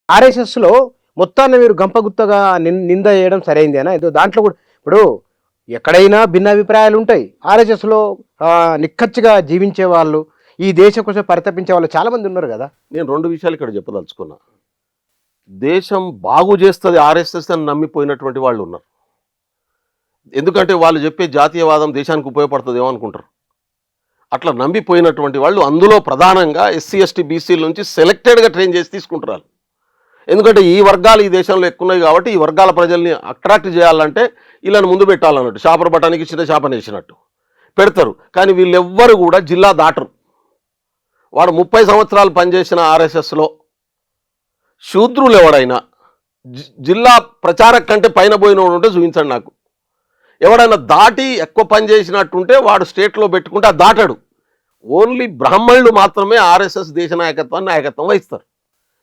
ఆర్ఎస్ఎస్‌లో మొత్తాన్ని మీరు గంపగుత్తగా నింద చేయడం సరైందేనా? ఏదో దాంట్లో కూడా ఇప్పుడు ఎక్కడైనా భిన్నాభిప్రాయాలుంటాయి. ఆర్ఎస్ఎస్‌లో నిక్కచ్చిగా జీవించే వాళ్ళు, ఈ దేశం కోసం పరితపించే వాళ్ళు చాలామంది ఉన్నారు గదా! నేను 2 విషయాలు ఇక్కడ చెప్పదలుచుకున్నా. దేశం బాగు చేస్తది ఆర్ఎస్ఎస్ అని నమ్మిపోయినటువంటి వాళ్ళు ఉన్నారు. ఎందుకంటే వాళ్ళు చెప్పే జాతీయవాదం దేశానికి ఉపయోగపడుతుందేమో అనుకుంటారు. అట్లా నమ్మిపోయినటువంటి వాళ్ళు అందులో ప్రధానంగా ఎస్సీ, ఎస్టీ, బీసీల నుంచి సెలెక్టెడ్‌గా ట్రైన్ చేసి తీసుకుంటున్నారు. ఎందుకంటే ఈ వర్గాలు ఈ దేశంలో ఎక్కువ ఉన్నాయి కాబట్టి ఈ వర్గాల ప్రజల్ని అట్రాక్ట్ చేయాలంటే వీళ్ళని ముందు పెట్టాలన్నట్టు. చేపర పట్టడానికి చిన్న చేపనేసినట్టు పెడతారు. కానీ వీళ్ళెవ్వరు కూడా జిల్లా దాటరు. వాడు 30 సంవత్సరాలు పనిచేసిన ఆర్ఎస్ఎస్లో శూద్రులు ఎవడైనా జిల్లా ప్రచారక కంటే పైన పోయినోడు ఉంటే చూపించండి నాకు. ఎవడైనా దాటి ఎక్కువ పని చేసినట్టుంటే వాడు స్టేట్లో పెట్టుకుంటే అది దాటాడు. ఓన్లీ బ్రాహ్మణులు మాత్రమే ఆర్ఎస్ఎస్ దేశ నాయకత్వం వహిస్తారు.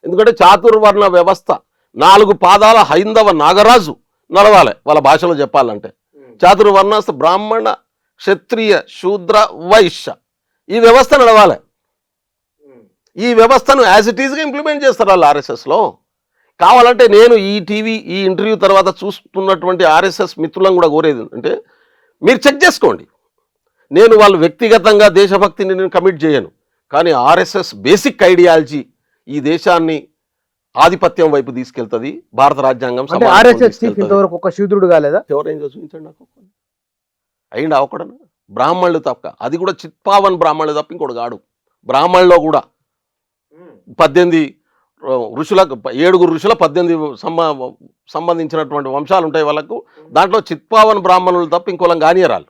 ఎందుకంటే చాతుర్వర్ణ వ్యవస్థ 4 పాదాల హైందవ నాగరాజు నడవాలి వాళ్ళ భాషలో చెప్పాలంటే. చాతుర్వర్ణ బ్రాహ్మణ, క్షత్రియ, శూద్ర, వైశ్య ఈ వ్యవస్థ నడవాలి. ఈ వ్యవస్థను యాజ్ ఇట్ ఈజ్గా ఇంప్లిమెంట్ చేస్తారు వాళ్ళు ఆర్ఎస్ఎస్లో. కావాలంటే నేను ఈ ఇంటర్వ్యూ తర్వాత చూస్తున్నటువంటి ఆర్ఎస్ఎస్ మిత్రులను కూడా కోరేది అంటే మీరు చెక్ చేసుకోండి. నేను వాళ్ళు వ్యక్తిగతంగా దేశభక్తిని నేను కమిట్ చేయను. కానీ ఆర్ఎస్ఎస్ బేసిక్ ఐడియాలజీ ఈ దేశాన్ని ఆధిపత్యం వైపు తీసుకెళ్తుంది. భారత రాజ్యాంగం ఇంతవరకు ఒక శూద్రుడు కాలేదా? ఎవరైనా చూపించండి నాకు. అయింది అవకడనా? బ్రాహ్మణులు తప్ప, అది కూడా చిత్పావన్ బ్రాహ్మణులు తప్ప ఇంకోటి కాడు. బ్రాహ్మణుల్లో కూడా 18 ఋషులకు 7 ఋషుల 18 సంబంధించినటువంటి వంశాలు ఉంటాయి వాళ్ళకు. దాంట్లో చిత్పావన్ బ్రాహ్మణులు తప్ప ఇంకోలం కానియరాలు.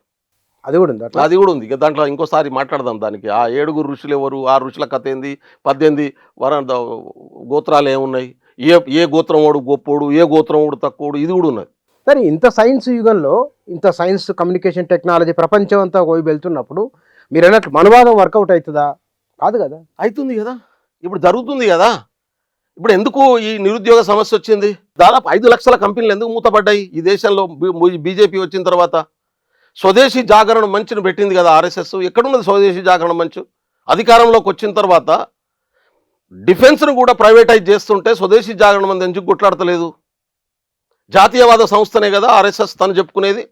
అది కూడా ఉంది. అది కూడా ఉంది. దాంట్లో ఇంకోసారి మాట్లాడదాం దానికి. ఆ 7 ఋషులు ఎవరు, ఆ ఋషుల కథ ఏంది, 18 గోత్రాలు ఏమున్నాయి, ఏ గోత్రం వాడు గొప్పోడు, ఏ గోత్రం వాడు తక్కువడు, ఇది కూడా ఉన్నది. సరే, ఇంత సైన్స్ యుగంలో ఇంత సైన్స్ కమ్యూనికేషన్ టెక్నాలజీ ప్రపంచం అంతా పోయి వెళ్తున్నప్పుడు మీరు అన్నట్లు మనువాదం వర్కౌట్ అవుతుందా? కాదు కదా. అవుతుంది కదా, ఇప్పుడు జరుగుతుంది కదా. ఇప్పుడు ఎందుకు ఈ నిరుద్యోగ సమస్య వచ్చింది? దాదాపు 5 లక్షల కంపెనీలు ఎందుకు మూతపడ్డాయి ఈ దేశంలో బీజేపీ వచ్చిన తర్వాత? స్వదేశీ జాగరణ మంచును పెట్టింది కదా ఆర్ఎస్ఎస్. ఎక్కడున్నది స్వదేశీ జాగరణ మంచు? అధికారంలోకి వచ్చిన తర్వాత డిఫెన్స్ను కూడా ప్రైవేటైజ్ చేస్తుంటే స్వదేశీ జాగరణ మంది ఎందుకు కొట్లాడతలేదు? జాతీయవాద సంస్థనే కదా ఆర్ఎస్ఎస్ తను చెప్పుకునేది.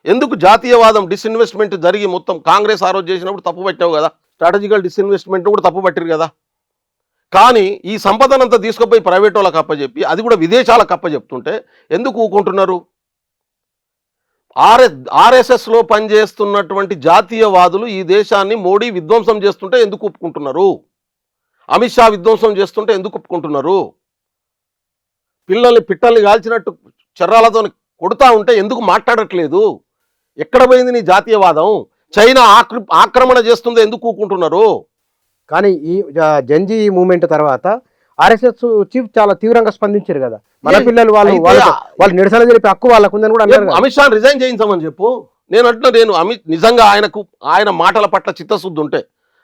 ఎందుకు జాతీయవాదం డిస్ఇన్వెస్ట్మెంట్ జరిగి మొత్తం కాంగ్రెస్ ఆ రోజు చేసినప్పుడు తప్పు పట్టావు కదా, స్ట్రాటజికల్ డిస్ఇన్వెస్ట్మెంట్ కూడా తప్పు పట్టిరు కదా. కానీ ఈ సంపదనంతా తీసుకుపోయి ప్రైవేట్ వాళ్ళకి అప్పచెప్పి అది కూడా విదేశాలకు అప్పచెప్తుంటే ఎందుకు ఊకుంటున్నారు? ఆర్ఎస్ఎస్లో పనిచేస్తున్నటువంటి జాతీయవాదులు ఈ దేశాన్ని మోడీ విధ్వంసం చేస్తుంటే ఎందుకు ఒప్పుకుంటున్నారు? అమిత్ షా విధ్వంసం చేస్తుంటే ఎందుకు ఒప్పుకుంటున్నారు? పిట్టల్ని కాల్చినట్టు చర్రాలతో కొడుతూ ఉంటే ఎందుకు మాట్లాడట్లేదు? ఎక్కడ పోయింది నీ జాతీయవాదం? చైనా ఆక్రమణ చేస్తుందో ఎందుకు ఊకుంటున్నారు? కానీ ఈ జంజీ మూమెంట్ తర్వాత ఆర్ఎస్ఎస్ చీఫ్ చాలా తీవ్రంగా స్పందించారు కదా. మన పిల్లలు వాళ్ళు నిరసన జరిపే హక్కు వాళ్ళకు ఉందని కూడా అన్నారు. అమిత్ షా రిజైన్ చేయించమని చెప్పు. నేను నిజంగా ఆయన మాటల పట్ల చిత్తశుద్ధి ఉంటే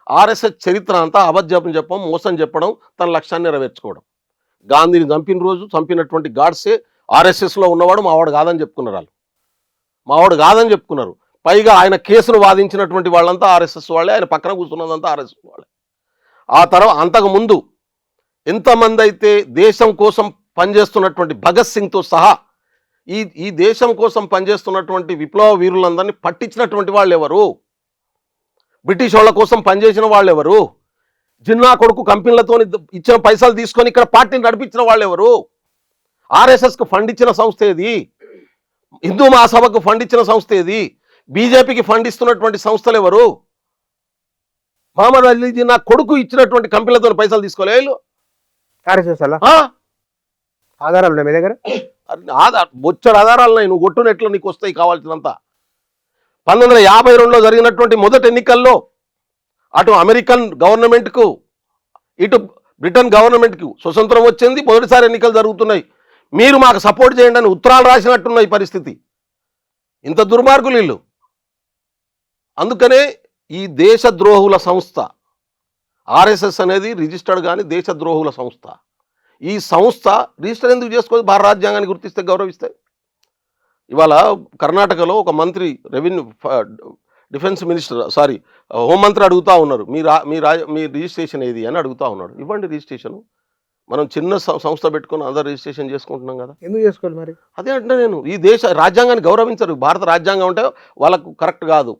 ఆర్ఎస్ఎస్ చరిత్ర అంతా అబద్ధం చెప్పడం, మోసం చెప్పడం, తన లక్ష్యాన్ని నెరవేర్చుకోవడం. గాంధీని చంపిన రోజు చంపినటువంటి గాడ్సే ఆర్ఎస్ఎస్లో ఉన్నవాడు మావాడు కాదని చెప్పుకున్నారు. వాళ్ళు మావాడు కాదని చెప్పుకున్నారు. పైగా ఆయన కేసును వాదించినటువంటి వాళ్ళంతా ఆర్ఎస్ఎస్ వాళ్ళే, ఆయన పక్కన కూర్చున్నదంతా ఆర్ఎస్ఎస్ వాళ్ళే. ఆ తర్వాత అంతకుముందు ఎంతమంది అయితే దేశం కోసం పనిచేస్తున్నటువంటి భగత్ సింగ్తో సహా ఈ దేశం కోసం పనిచేస్తున్నటువంటి విప్లవ వీరులందరినీ పట్టించినటువంటి వాళ్ళు ఎవరు? బ్రిటిష్ వాళ్ళ కోసం పనిచేసిన వాళ్ళు ఎవరు? జిన్నా కొడుకు కంపెనీలతో ఇచ్చిన పైసలు తీసుకొని ఇక్కడ పార్టీని నడిపించిన వాళ్ళు ఎవరు? ఆర్ఎస్ఎస్కు ఫండ్ ఇచ్చిన సంస్థ ఏది? హిందూ మహాసభకు ఫండ్ ఇచ్చిన సంస్థ ఏది? బీజేపీకి ఫండ్ ఇస్తున్నటువంటి సంస్థలు ఎవరు? మహమ్మద్ అలీ జిన్నా కొడుకు ఇచ్చినటువంటి కంపెనీలతో పైసలు తీసుకోలేదు. ఆధారాలు ఉన్నాయి మీ దగ్గర? బొచ్చడు ఆధారాలు ఉన్నాయి. నువ్వు కొట్టునెట్లు నీకు వస్తాయి కావాల్సినంత. 1952లో జరిగినటువంటి మొదటి ఎన్నికల్లో అటు అమెరికన్ గవర్నమెంట్కు ఇటు బ్రిటన్ గవర్నమెంట్కు స్వతంత్రం వచ్చింది. మొదటిసారి ఎన్నికలు జరుగుతున్నాయి. మీరు మాకు సపోర్ట్ చేయండి అని ఉత్తరాలు రాసినట్టున్నాయి పరిస్థితి. ఇంత దుర్మార్గులు వీళ్ళు. అందుకనే ఈ దేశద్రోహుల సంస్థ ఆర్ఎస్ఎస్ అనేది రిజిస్టర్డ్ కానీ దేశద్రోహుల సంస్థ. ఈ సంస్థ రిజిస్టర్ ఎందుకు చేసుకోవచ్చు? భారత రాజ్యాంగాన్ని గుర్తిస్తే గౌరవిస్తే. ఇవాళ కర్ణాటకలో ఒక మంత్రి డిఫెన్స్ మినిస్టర్ హోంమంత్రి అడుగుతూ ఉన్నారు, మీ రిజిస్ట్రేషన్ ఏది అని అడుగుతూ ఉన్నాడు. ఇవ్వండి రిజిస్ట్రేషను. మనం చిన్న సంస్థ పెట్టుకొని అందరు రిజిస్ట్రేషన్ చేసుకుంటున్నాం కదా. ఎందుకు చేసుకోవాలి మరి? అదే అంటే నేను ఈ దేశ రాజ్యాంగాన్ని గౌరవించరు. భారత రాజ్యాంగం అంటే వాళ్ళకు కరెక్ట్ కాదు.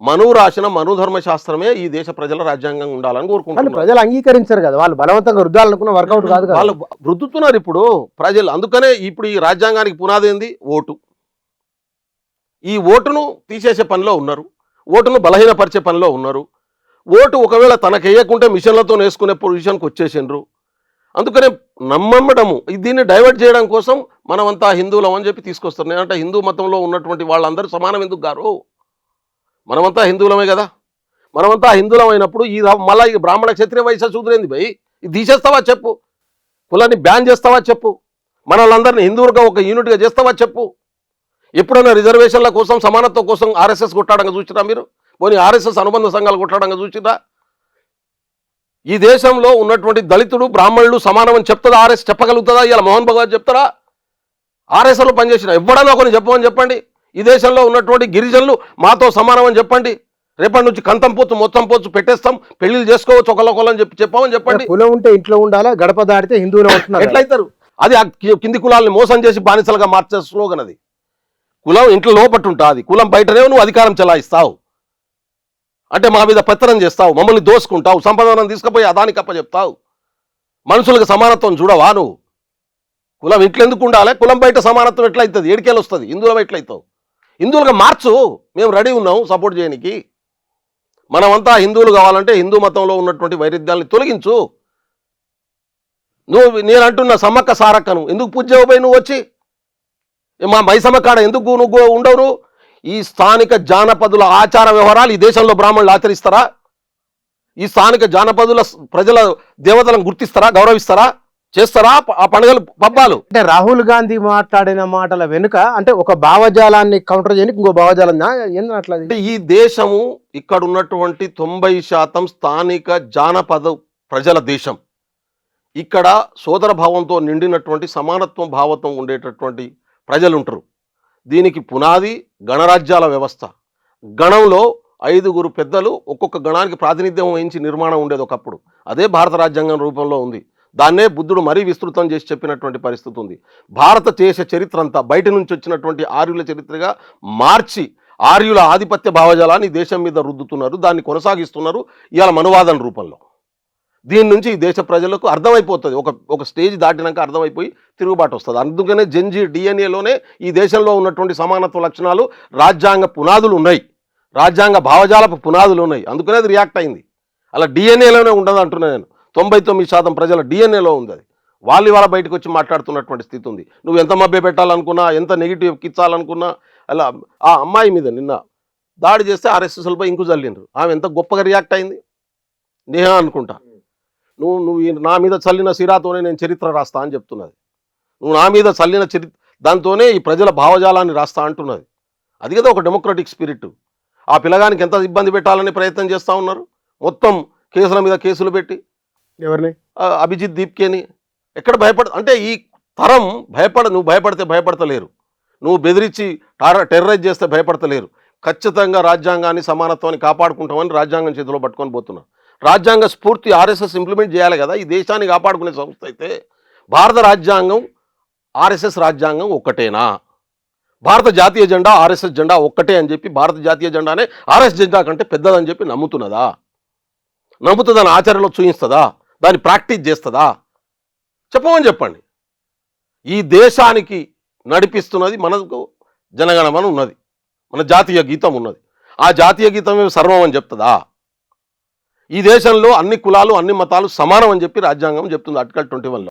మనువు రాసిన మనుధర్మ శాస్త్రమే ఈ దేశ ప్రజల రాజ్యాంగం ఉండాలని వాళ్ళు కోరుకుంటున్నారు. ప్రజలు అంగీకరించారు కదా, వాళ్ళు బలవంతంగా రుద్దాలనుకున్న వర్కౌట్ కాదు కదా. వాళ్ళు రుద్దుతున్నారు ఇప్పుడు ప్రజలు. అందుకనే ఇప్పుడు ఈ రాజ్యాంగానికి పునాది ఏంది? ఓటు. ఈ ఓటును తీసేసే పనిలో ఉన్నారు, ఓటును బలహీనపరిచే పనిలో ఉన్నారు. ఓటు ఒకవేళ తనకు వేయకుంటే మిషన్లతో వేసుకునే పొజిషన్కి వచ్చేసిండ్రు. అందుకనే నమ్మడము దీన్ని డైవర్ట్ చేయడం కోసం మనమంతా హిందువులం అని చెప్పి తీసుకొస్తారు. నేనంటే హిందూ మతంలో ఉన్నటువంటి వాళ్ళందరూ సమానం ఎందుకు గారు? మనమంతా హిందువులమే కదా. మనమంతా హిందువులం అయినప్పుడు ఈ మళ్ళీ ఈ బ్రాహ్మణ క్షత్రియ వైశ్య శూద్రేంది భయ్? ఇది తీసేస్తావా చెప్పు? కులాన్ని బ్యాన్ చేస్తావా చెప్పు? మనల్ని హిందువులుగా ఒక యూనిట్గా చేస్తావా చెప్పు? ఎప్పుడైనా రిజర్వేషన్ల కోసం సమానత్వం కోసం ఆర్ఎస్ఎస్ కొట్టాడంగా చూసిరా మీరు? పోనీ ఆర్ఎస్ఎస్ అనుబంధ సంఘాలు కొట్టాడంగా చూసిరా? ఈ దేశంలో ఉన్నటువంటి దళితుడు బ్రాహ్మణులు సమానం అని చెప్తుందా ఆర్ఎస్? చెప్పగలుగుతుందా? ఇలా మోహన్ భగవత్ చెప్తారా? ఆర్ఎస్ఎస్లో పనిచేసిన ఎవడన్నా కొన్ని చెప్పమని చెప్పండి. ఈ దేశంలో ఉన్నటువంటి గిరిజనులు మాతో సమానం అని చెప్పండి. రేపటి నుంచి కంతం పోతు మొత్తం పోతు పెట్టేస్తాం, పెళ్లిళ్ళు చేసుకోవచ్చు ఒకళ్ళొకళ్ళని చెప్పమని చెప్పండి. కులం ఉంటే ఇంట్లో ఉండాలా, గడప దాటితే హిందువులు అవుతున్నారు. ఎట్లయితారు? అది ఆ కింది కులాలని మోసం చేసి బానిసలుగా మార్చే స్లోగన్ అది. కులం ఇంట్లో లోపట్టు ఉంటుంది, కులం బయటనే నువ్వు అధికారం చెలాయిస్తావు. అంటే మా మీద పెత్తనం చేస్తావు, మమ్మల్ని దోసుకుంటావు, సంపదనం తీసుకుపోయి అదానికి అప్ప చెప్తావు. మనుషులకు సమానత్వం చూడవా నువ్వు? కులం ఇంట్లో ఎందుకు ఉండాలి? కులం బయట సమానత్వం ఎట్లయితుంది? ఏడికేళ్ళు వస్తుంది? హిందువులం ఎట్లయితావు? హిందువులుగా మార్చు, మేము రెడీ ఉన్నాం సపోర్ట్ చేయడానికి. మనమంతా హిందువులు కావాలంటే హిందూ మతంలో ఉన్నటువంటి వైరుధ్యాన్ని తొలగించు. నేను అంటున్న సమ్మక్క సారక్కను ఎందుకు పూజ చేయబోయి నువ్వు వచ్చి? మా మైసమ్మ కాడ ఎందుకు నువ్వు ఉండవు? ఈ స్థానిక జానపదుల ఆచార వ్యవహారాలు ఈ దేశంలో బ్రాహ్మణులు ఆచరిస్తారా? ఈ స్థానిక జానపదుల ప్రజల దేవతలను గుర్తిస్తారా, గౌరవిస్తారా, చేస్తారా ఆ పండుగలు పబ్బాలు? అంటే రాహుల్ గాంధీ మాట్లాడిన మాటల వెనుక అంటే ఒక భావజాలాన్ని కౌంటర్ చేయడానికి ఇంకో భావజాలం ఏంది అట్లా? అంటే ఈ దేశము ఇక్కడ ఉన్నటువంటి 90% స్థానిక జానపద ప్రజల దేశం. ఇక్కడ సోదర భావంతో నిండినటువంటి సమానత్వం భావత్వం ఉండేటటువంటి ప్రజలు ఉంటారు. దీనికి పునాది గణరాజ్యాల వ్యవస్థ. గణంలో 5గురు పెద్దలు ఒక్కొక్క గణానికి ప్రాతినిధ్యం వహించి నిర్మాణం ఉండేది ఒకప్పుడు. అదే భారత రాజ్యాంగం రూపంలో ఉంది. దాన్నే బుద్ధుడు మరీ విస్తృతం చేసి చెప్పినటువంటి పరిస్థితి ఉంది. భారతదేశ చరిత్ర అంతా బయట నుంచి వచ్చినటువంటి ఆర్యుల చరిత్రగా మార్చి ఆర్యుల ఆధిపత్య భావజాలాన్ని దేశం మీద రుద్దుతున్నారు, దాన్ని కొనసాగిస్తున్నారు ఇవాళ మనువాదం రూపంలో. దీని నుంచి ఈ దేశ ప్రజలకు అర్థమైపోతుంది, ఒక స్టేజ్ దాటినాక అర్థమైపోయి తిరుగుబాటు వస్తుంది. అందుకనే జెన్జీ డిఎన్ఏలోనే ఈ దేశంలో ఉన్నటువంటి సమానత్వ లక్షణాలు, రాజ్యాంగ పునాదులు ఉన్నాయి, రాజ్యాంగ భావజాలపు పునాదులు ఉన్నాయి. అందుకనే అది రియాక్ట్ అయింది. అలా డిఎన్ఏలోనే ఉండదు అంటున్నా నేను. 99% ప్రజల డిఎన్ఏలో ఉంది అది. వాళ్ళు ఇవాళ బయటకు వచ్చి మాట్లాడుతున్నటువంటి స్థితి ఉంది. నువ్వు ఎంత మభ్య పెట్టాలనుకున్నా, ఎంత నెగిటివ్ ఎక్కించాలనుకున్నా, అలా ఆ అమ్మాయి మీద నిన్న దాడి చేస్తే ఆర్ఎస్ఎస్లపై ఇంకు చల్లిండ్రు. ఆమె ఎంత గొప్పగా రియాక్ట్ అయింది. నేహా అనుకుంటా, నువ్వు నా మీద చల్లిన సిరాతోనే నేను చరిత్ర రాస్తా అని చెప్తున్నది. నువ్వు నా మీద చల్లిన దాంతోనే ఈ ప్రజల భావజాలాన్ని రాస్తా అంటున్నది. అది కదా ఒక డెమోక్రటిక్ స్పిరిట్. ఆ పిల్లగానికి ఎంత ఇబ్బంది పెట్టాలని ప్రయత్నం చేస్తూ ఉన్నారు. మొత్తం కేసుల మీద కేసులు పెట్టి ఎవరిని? అభిజిత్ దీప్కేని ఎక్కడ అంటే ఈ తరం నువ్వు భయపడితే భయపడతలేరు, నువ్వు బెదిరించి టెర్రరైజ్ చేస్తే భయపడతలేరు. ఖచ్చితంగా రాజ్యాంగాన్ని సమానత్వాన్ని కాపాడుకుంటామని రాజ్యాంగం చేతిలో పట్టుకొని పోతున్నారు. రాజ్యాంగ స్ఫూర్తి ఆర్ఎస్ఎస్ ఇంప్లిమెంట్ చేయాలి కదా. ఈ దేశాన్ని కాపాడుకునే సంస్థ అయితే భారత రాజ్యాంగం ఆర్ఎస్ఎస్ రాజ్యాంగం ఒక్కటేనా? భారత జాతీయ జెండా ఆర్ఎస్ఎస్ జెండా ఒక్కటే అని చెప్పి భారత జాతీయ జెండానే ఆర్ఎస్ జెండా కంటే పెద్దదని చెప్పి నమ్ముతున్నదా? నమ్ముతుందని ఆచరణలో చూపిస్తుందా? దాన్ని ప్రాక్టీస్ చేస్తుందా? చెప్పమని చెప్పండి. ఈ దేశానికి నడిపిస్తున్నది మనకు జనగణమన ఉన్నది, మన జాతీయ గీతం ఉన్నది. ఆ జాతీయ గీతమే సర్వం అని చెప్తుందా? ఈ దేశంలో అన్ని కులాలు అన్ని మతాలు సమానం అని చెప్పి రాజ్యాంగం చెప్తుంది ఆర్టికల్ 21లో.